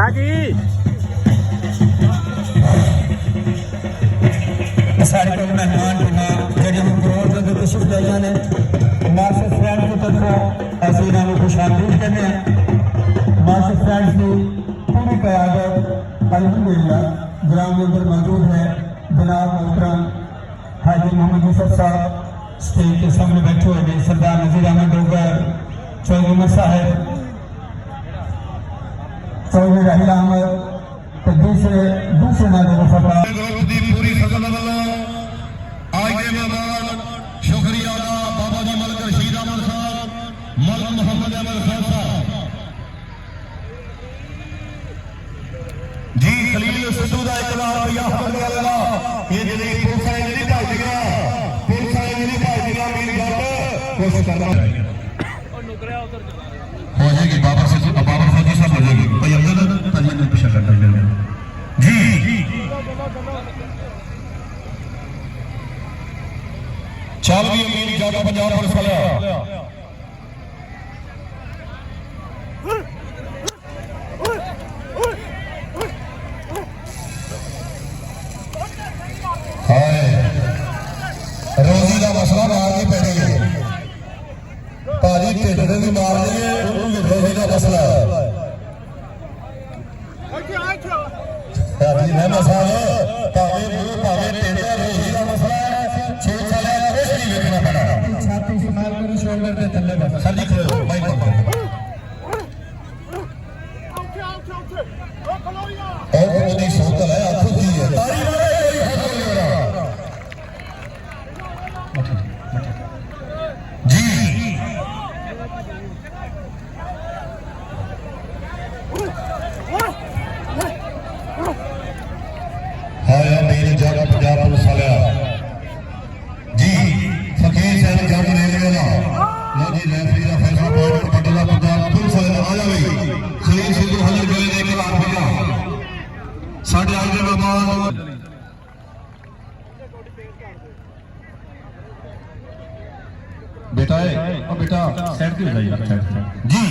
हाँ जी सारे को मेहमान टीमां जड़ियां ग्राउंड दे तशरीफ लाइयां ने मास्टर फ्रेंड की तरफों असीं इन्हां नूं खुशामदीद करने मास्टर फ्रेंड्स की पूरी क़यादत अल्हम्दुलिल्लाह ग्राउंड के अंदर मौजूद है। जनाब मोहतरम हाजी मोहम्मद यूसुफ साहब स्टेज के सामने बैठे हुए हैं। सरदार नज़ीर अहमद डोगर, चौधरी साहब, चौधरी राहिल अहमद तो दूसरे नाते वफादार पूरी फजल आज के मेहमान शुक्रिया बाबा जी मलक रशीद अहमद साहब, मलक मोहम्मद अहमद खान साहब जी, खलील सिद्धू का इकरार या ये जी पुलिस वाले जी भाई पुलिस वाले जी भाई मीर गट कोशिश करना हो जाएगी। बाबा से बाबा फौजी साहब हो जाएगी भाई अफजल ताजी ने पीछे कर जी चल भी अमीर जाटा पंजाब पुलिस वाले रोजी का मसला मारनी पैनी भाजी ढिड ने भी मारनी है, रोजी का मसला रहना साहब भावे मुंह भावे टेढ़ा रोजी का मसला है। 6 साल कुछ नहीं देखना पड़ा। छाती इस्तेमाल करो शोल्डर के थल्ले बस सर जी खड़े हो माइक पर और मोदी सोतल है आंखों की है तारी जी हाया मेरी जगह पंजाब पुलिस वाले जी फकीर साहब जंग ले लेना लो जी रेफरी का फैसला पॉइंट पटला पंजाब पुलिस वाले आ जावे खलील सिद्धू हले गले दे के बाहर भजा साढ़े आज के मेहमान बेटा है और बेटा साइड पे जाइए जी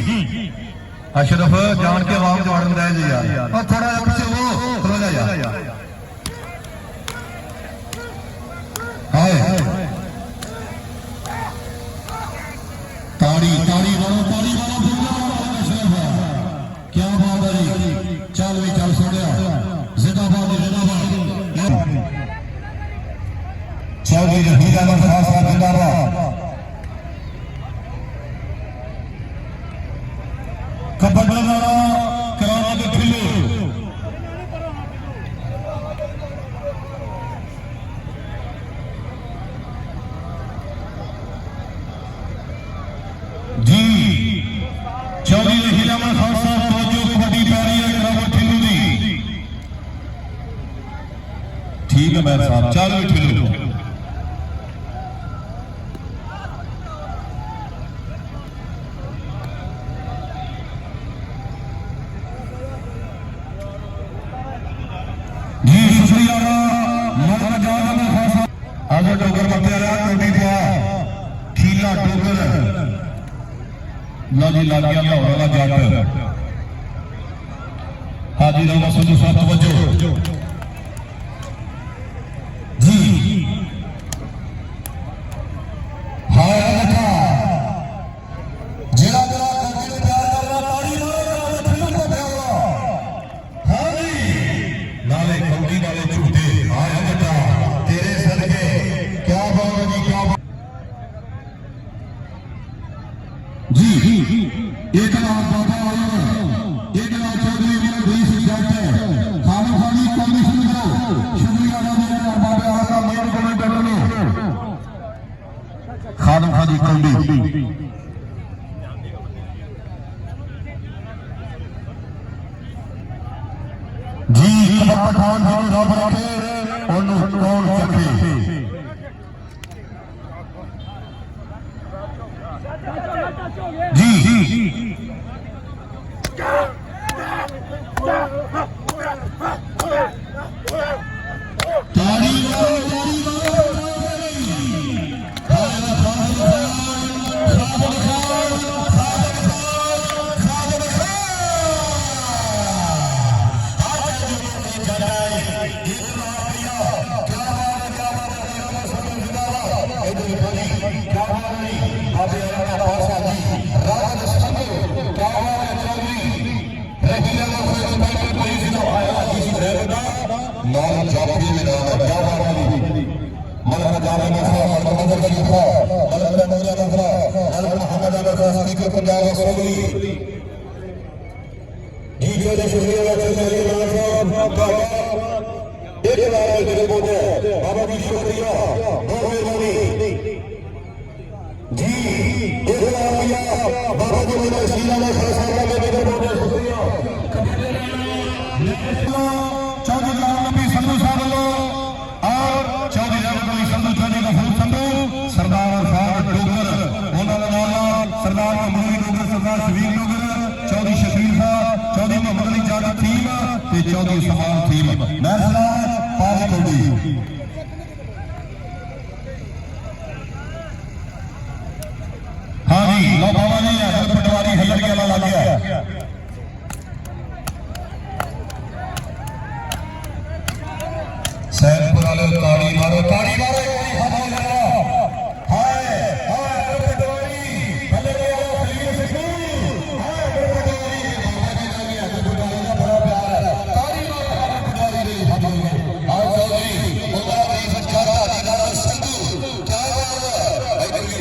अशरफ जान के आवाम जोड़न दे जी यार और थोड़ा पीछे वो खलो जा यार हाय ताड़ी ताड़ी वाला क्या बात है जी चल भी चल सोनिया जिंदाबाद जिंदाबाद चौधरी रहील अहमद खान साहब जिंदाबाद कबड्डी कराना के खिले जी चौधरी रहील अहमद खान साहब तवज्जो कबड्डी प्यारी है कराना खिलू दी ठीक है मेरे साहब चल भी खिलू जी शुक्रिया आज डोगर मध्य टोटी पा खीला डोगर ला जी लागिया लाहौर वाला जट हाजी रामा संधू साहब तवज्जो जी हाय बेटा जिला जिला कबड्डी में प्यार करना ताड़ी मारो फिल्म को भेजो हां जी नाले कबड्डी वाले झूठे हाय बेटा तेरे सदके क्या बात है जी क्या जी एक लाख बाबा आलम एक लाख चौधरी बीस जट खाना खानी कमीशन दो शुक्रिया बाबा आलम का मेन कमेंटर खाना खानी कौड़ी जी पठान जी रब रखे और कौन सके जी ताड़ी चौधरी जी जो शुक्रिया एक बार बाबा जी शुक्रिया बहुत मेहरबानी जी एक बार बाबा जी मुझे शीला में खड़ा में शुक्रिया चौधरी गुलाम नबी संधू साहब और चौधरी रहमत अली संधू चौधरी गफूर संधू सरदार फारूक डोगर उन्होंने सरदार महमूद डोगर सरदार शबीर डोगर चौधरी शकील साहब चौधरी मोहम्मद अली जाट टीम ते चौधरी समान टीम मैं पारी कोडी हाँ जी लो बाबा जी पटवारी हल्लर के लग गया सैदपुर वाले ताड़ी मारो हाय हाय पटवारी हल्लर के खलील सिद्धू हाय पटवारी बड़ा प्यार है ताड़ी मारो पटवारी रे आज चौधरी उमरा नहीं सकता अधिकार संधू क्या बात है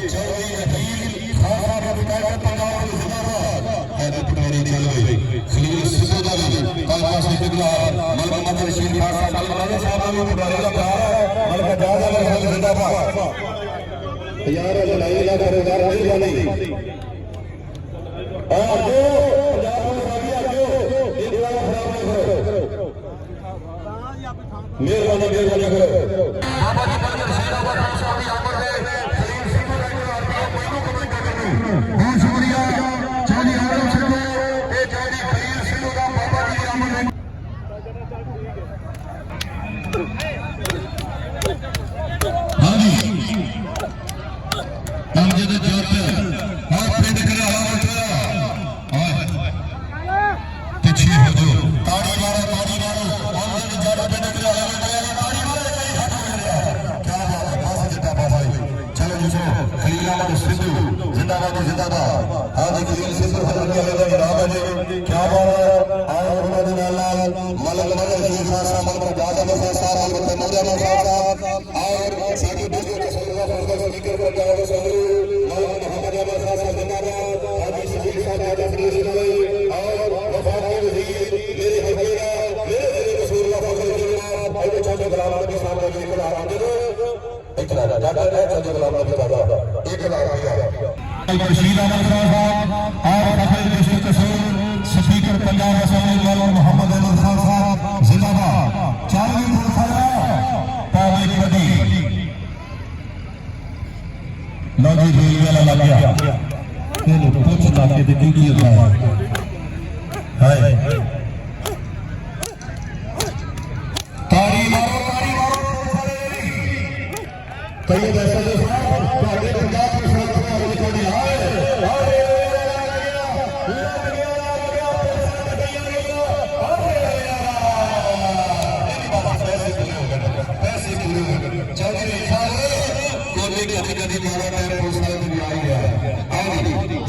चौधरी वकील खासा का विकास पंजाब जिंदाबाद है पटवारी चलो खलील सिद्धू दा कालका से बिगला मलका रशीद खासा मलका साहब ने पटवारी का प्यार है मलका जादा वाला जिंदाबाद यार लड़ाई लगा रोजगार नहीं बनी और जो पंजाब में साथिया जो एक बार खराब करो मेहरबानी करो बाबा जी बंदर सेना का साथी आमर है खलील सिद्धू का कोई कमेंट कर बहुत शुक्रिया चौधरी आलम सिद्धू ए चौधरी खलील सिद्धू का बाबा जी आमर है हाँ जी हम जब जोत और पिंड करे हवा पीछे हो जो ताड़ी मारो हम जब ज्यादा पिंड करे हवा ताड़ी मारो क्या बात है पास जितना भाई चलो दूसरो खलील अहमद सिद्धू जिंदाबाद हाँ जी खलील सिद्धू हल्लर के लगा इनाम है क्या बात है आए मोहम्मद लाल मलक मदर शेख साहब मलक जादा मसा साहब मलक मौजा साहब और साथी दूसरे के स्पीकर पर जाओगे संधू मौलाना मोहम्मद अहमद खासा जिंदाबाद हाजी शकील साहब आजा फरीद और वफाक के वजीर मेरे हकीरा मेरे रसूलुल्लाह फजल और चौधरी गुलाम नबी साहब ने एक आराम दे दो इतना ज्यादा है चौधरी गुलाम नबी साहब एक लाख दिया रशीद अहमद साहब और फखर डिस्ट्रिक्ट कसूर स्पीकर पंजाब असेंबली मौलाना मोहम्मद अहमद खान साहब जिंदाबाद चारों को फड़ा तारीख बदी लॉजी रेल वाला लग गया चलो कुछ लाके दे दी होता है ताड़ी मारो कई ऐसा जो पहले पंजाब में संस्था वाली कोई आए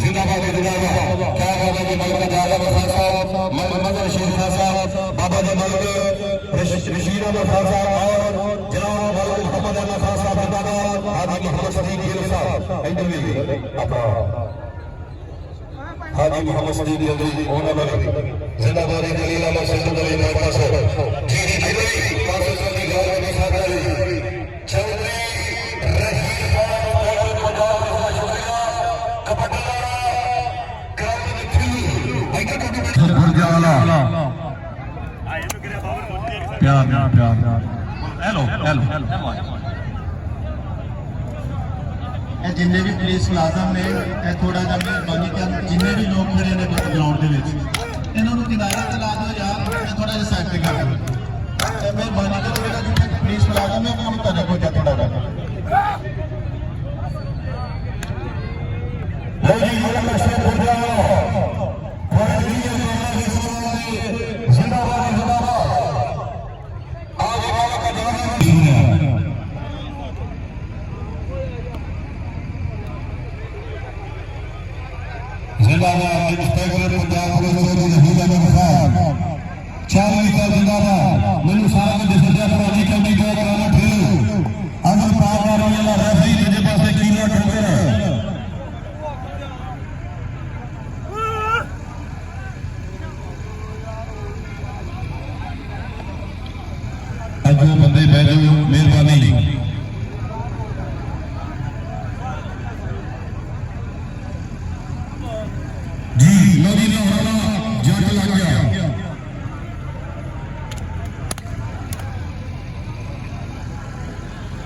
जिंदाबाद जिंदाबाद क्या बाबा जी मलका जादा साहब मोहम्मद रशीद साहब बाबा जी मलक रशीद अहमद साहब और जनाब मोहम्मद अहमद साहब जिंदाबाद हाजी मोहम्मद सदीक गिल साहब इधर भी अपना हाजी मोहम्मद सदीक गिल ओनर जिंदाबाद जलील अहमद सिद्धू दली मेरे पास जी जी जी पास सदी गाल के साथ चौधरी रहीम साहब पंजाब का शुक्रिया कपड़ा प्यार हेलो हेलो जिन्ने भी पुलिस मुलाजम ने थोड़ा जा मेहरबानी कर जिन्ने भी लोग खड़े ने ग्राउंड के इन्होंने किनारे ते ला दो यार थोड़ा जा साइड पे कर मेहरबानी करो बेटा जिन्ने पुलिस मुलाजम है वो तने को जा थोड़ा जा जिंदाबाद मैनू सारा दसदा फौजी कमी को कराना फिर अमर पाक वाला रेफरी के पास कीला ठोकर ਜਾਓ ਬੰਦੇ ਬਹਿ ਜਾਓ ਮਿਹਰਬਾਨੀ ਜੀ ਲੋ ਜੀ ਲਾਹੌਰਾ ਜੱਟ ਲੱਗ ਗਿਆ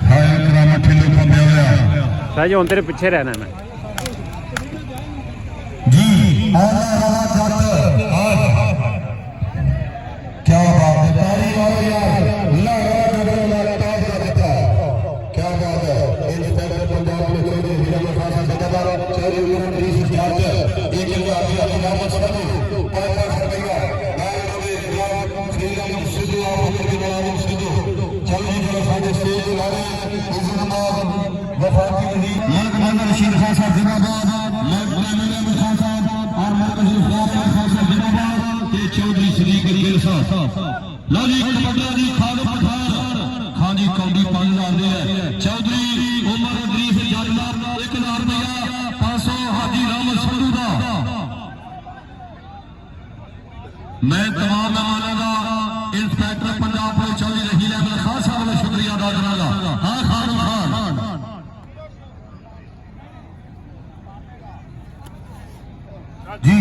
ਹਾਏ ਕਰਾਮਾ ਠੇਲੋ ਪੰਦਿਆ ਹੋਇਆ ਸਾਜ ਹੁਣ ਤੇਰੇ ਪਿੱਛੇ ਰਹਿਣਾ ਮੈਂ जी आला रहा जट आज क्या बात है ताली मारो यार ला रहा जट ला ताज का क्या बात है इंस्पेक्टर पंजाब में कोई हीरा खासा ठेकेदार चोरी यूनिट 30 चार्ज एक आदमी अपना नाम समझो 5 रुपया मैं श्रीराम सिद्धू आप के नाम सिद्धू चल जी जरा साडे स्टेज ला रहे हैं इज्जतदार वफाकी वजीर लाख रशीद खान साहब जिंदाबाद चौधरी सदीक गिल साहब लो जी कबड्डा जी खान पठान खान जी कौडी 5000 दे चौधरी उमर अदरीफ जल्ला 1000 रुपया 500 हाजी रामत संधू दा मैं तमाम मेहमानों का इंस्पेक्टर पंजाब पुलिस चौधरी रहील अहमद खान साहब का शुक्रिया अदा करांगा हाँ खान जी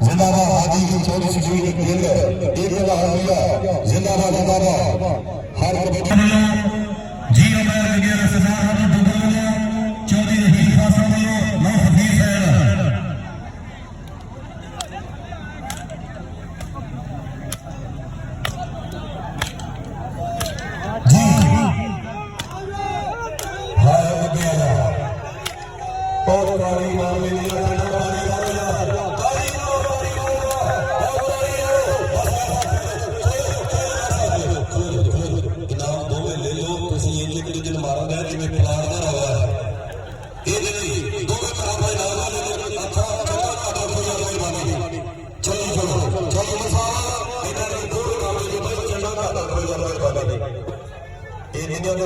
जिंदाबाद हाजी चौधरी सुशील गिल 1000 रुपया जिंदाबाद जिंदाबाद हर जी अमर वगैरह सरदार चौधरी रहील खान साहब लो हफीज है जी हाय वगैरह और कारी नाम लिया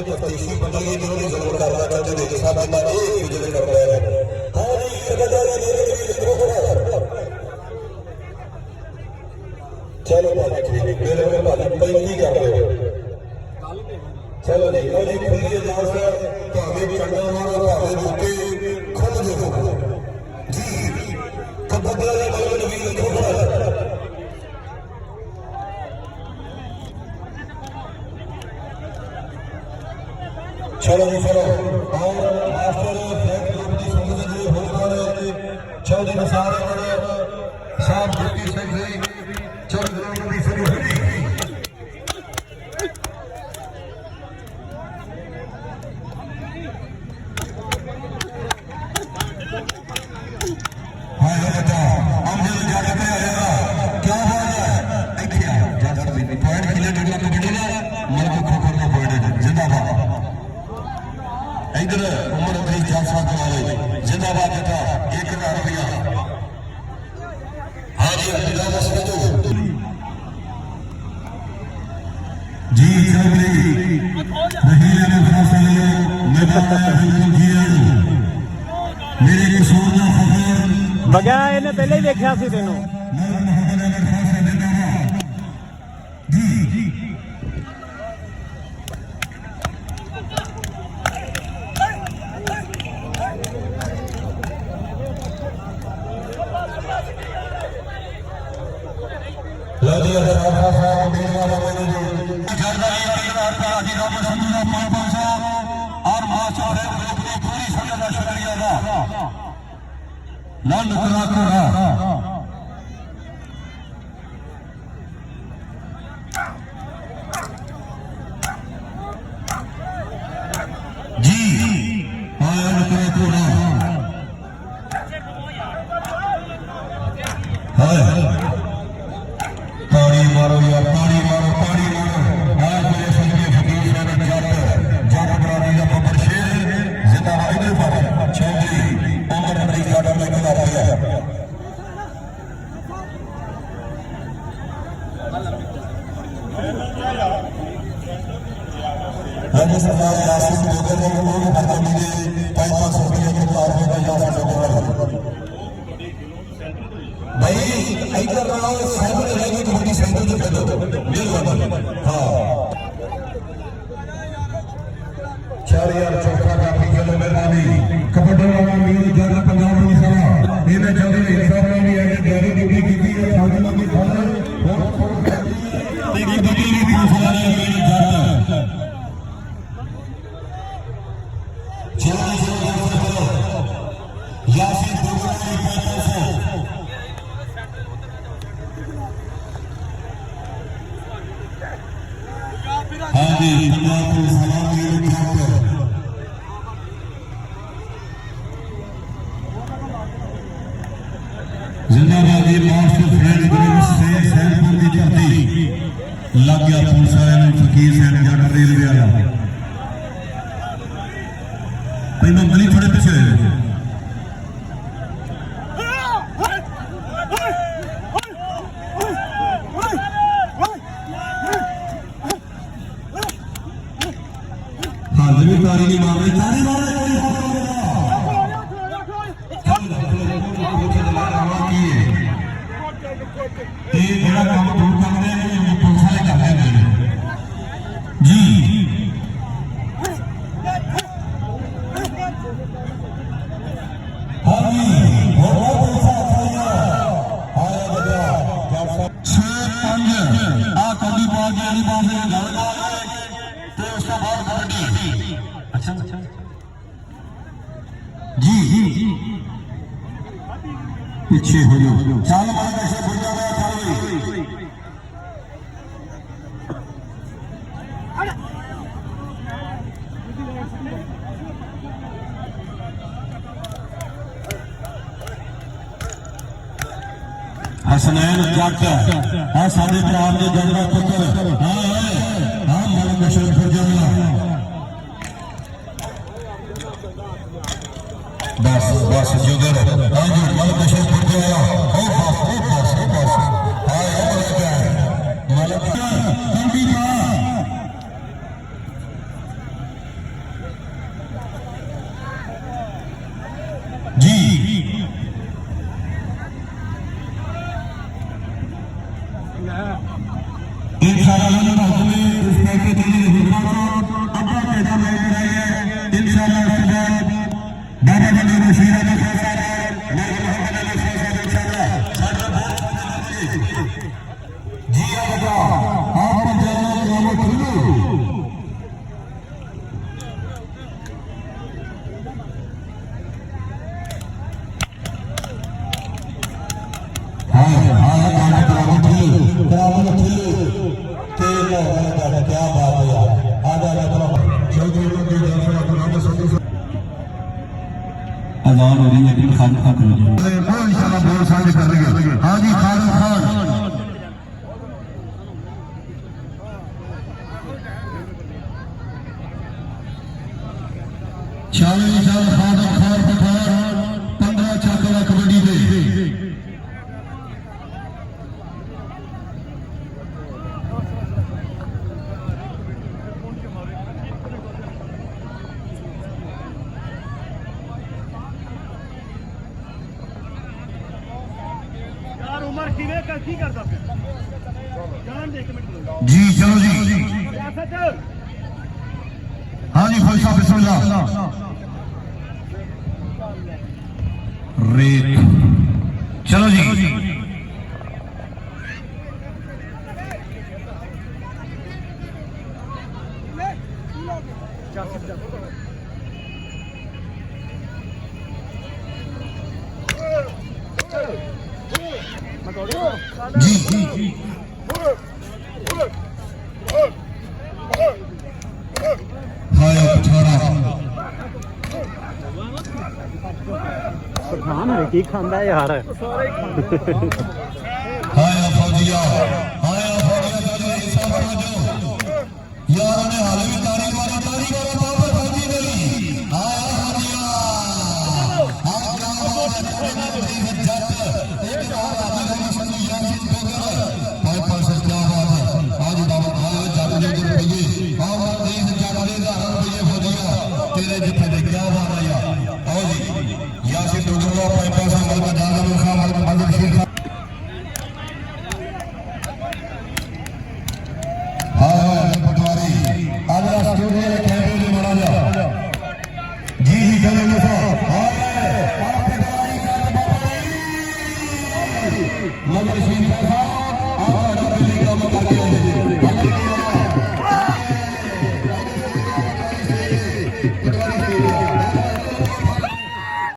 तफ्तीशी मंडली जिन्होंने जरूर करना चाहते थे साहब एक विजिट कर रहे हैं हाँ जी चलो भाई ठीक मेरे को भाई पहली कर रहे हो चलो जी लो जी खुली इजाजत भावे चढ़ना वाला भावे रुके खुद देखो जी कबड्डी वाले बल्ले भी देखो चलो जी चलो और मास्टर ग्रुप की संगत जी होकर चौधरी निसार साहब ड्यूटी सेक्रेटरी चौधरी शुरू हुई हाय बेटा हम जो जाते हैं क्या हो रहा है देखिए जब पॉइंट खेले तो कबड्डी ना मेरे को खो करना पॉइंट जिंदाबाद इधर उमर अदरीफ जलसा करावे जिंदाबाद बेटा 1000 रुपया हाजी अब्दुल्ला मसदू जी चौधरी रहील अहमद खान साहब मैदान मेरे को सोना खबर बगैर ਇਹਨੇ ਪਹਿਲੇ ਹੀ ਦੇਖਿਆ ਸੀ ਤੈਨੂੰ जी लो जी अगर साहब उम्मीदवार हमें जो जर्दारी 3000 रुपया हाजी रामत संधू का 500 और मास्टर ग्रुप की पूरी संगत का शुक्रिया अदा लन करा हाय ताड़ी मारो यार, ताड़ी मारो, ताड़ी मारो। आज मेरे संगे फकीर साहब जट बरादरी का बब्बर शेर जिंदाबाद इधर पर चौधरी उमर अमरीका का लेकर आ रहा है। राज्य सरकार यासिन जोगर ने लोगों को भरती मिले 500 रुपये के पार में यासिन जोगर भाई इधर रहो साइबर रहेगी कबड्डी सेंटर जो खेलो मेहरबानी। हाँ 4000 चौथा काफी खेलो मेहरबानी। कबड्डी वाला मीर ज्यादा पंजाब नहीं सवा इन्हें जल्दी हिसाब में भी आगे गहरी ड्यूटी की थी साजिमा की खाना और तेरी दूसरी भी दूसरा नहीं मीर ज्यादा चलो यासिन जोगर ने 500। हाँ जी पंजाब को सलाम जिंदाबाद मास्टर फ्रेंड ग्रुप से सैनपुर की धरती लग गया पुलिस वाले फकीर सैन जट रेलवे वाला पहले गली थोड़े पीछे हाल भी तारी नहीं मार रही, तारी मार रही बड़ा काम दूर कर रहे हैं पुलिस वाले कर रहे हैं जी। हाँ जी बहुत पैसा आया आ कभी बात यानी बात है गल तो उसका बाद कबड्डी। अच्छा अच्छा जी पीछे हो जाओ चाल मार कैसे भूल जाओ हसनैन जट हाँ साढ़े भरा ने जगह पुत्र हाँ हाँ मल मशरफ जमला बस बस जोगर हाँ जी मल मशरफ जमला ओ बस हाँ मल कंबी जी इंशाअल्लाह इस पैकेज के लिए अब्बा पैदा मैच कराएंगे इंशाअल्लाह बाबा बली रशीद अली फैसल मोहम्मद अली फैसल इंशाअल्लाह जी बेटा आप जाना नाम खुलो हाँ हाँ बराबर थी क्या बात है यार अजान हो रही है लेकिन खान खान इंशाल्लाह बोल साझे कर रही है। हाँ जी खान खान चालीस साल खान खान पठार 15 छात्रा कबड्डी दे जी चलो जी हाँ जी भाई साहब बिस्मिल्लाह रेत चलो जी जी हाय पठारा पठान है ਕੀ ਖਾਂਦਾ ਯਾਰ ਹਾਇਆ ਫੌਜੀਆ ਜੋ ਹਿੱਸਾ ਬਣਾ ਜੋ ਯਾਰ ਨੇ ਹਾਲੇ ਵੀ ਤਾਰੀ ਮਾਰੋ ਬਾਬਾ ਫੌਜੀ ਦੇ ਲਈ ਹਾਇਆ ਫੌਜੀਆ ਆਹ ਜੱਟ ਇੱਕ